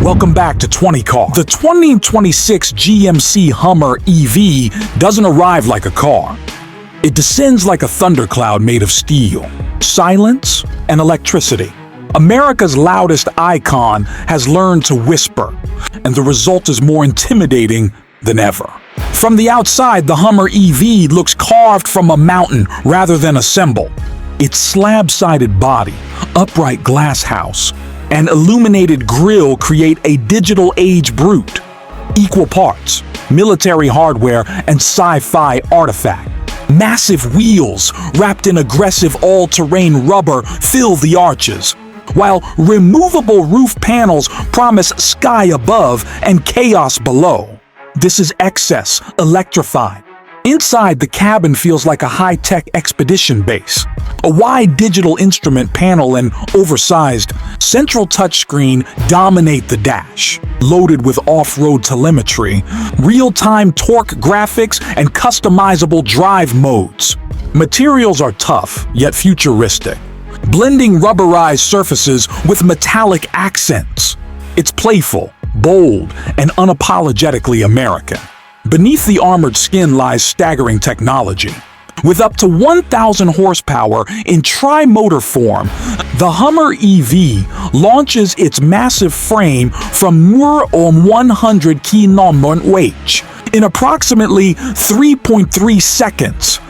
Welcome back to 20 Car. The 2026 GMC Hummer EV doesn't arrive like a car. It descends like a thundercloud made of steel, silence, and electricity. America's loudest icon has learned to whisper, and the result is more intimidating than ever. From the outside, the Hummer EV looks carved from a mountain rather than a symbol. Its slab-sided body, upright glasshouse, and illuminated grille create a digital age brute. Equal parts, military hardware and sci-fi artifact. Massive wheels wrapped in aggressive all-terrain rubber fill the arches, while removable roof panels promise sky above and chaos below. This is excess, electrified. Inside, the cabin feels like a high-tech expedition base. A wide digital instrument panel and oversized central touchscreen dominate the dash, loaded with off-road telemetry, real-time torque graphics, and customizable drive modes. Materials are tough, yet futuristic, blending rubberized surfaces with metallic accents. It's playful, bold, and unapologetically American. Beneath the armored skin lies staggering technology. With up to 1,000 horsepower in tri-motor form, the Hummer EV launches its massive frame from 100 km in approximately 3.3 seconds.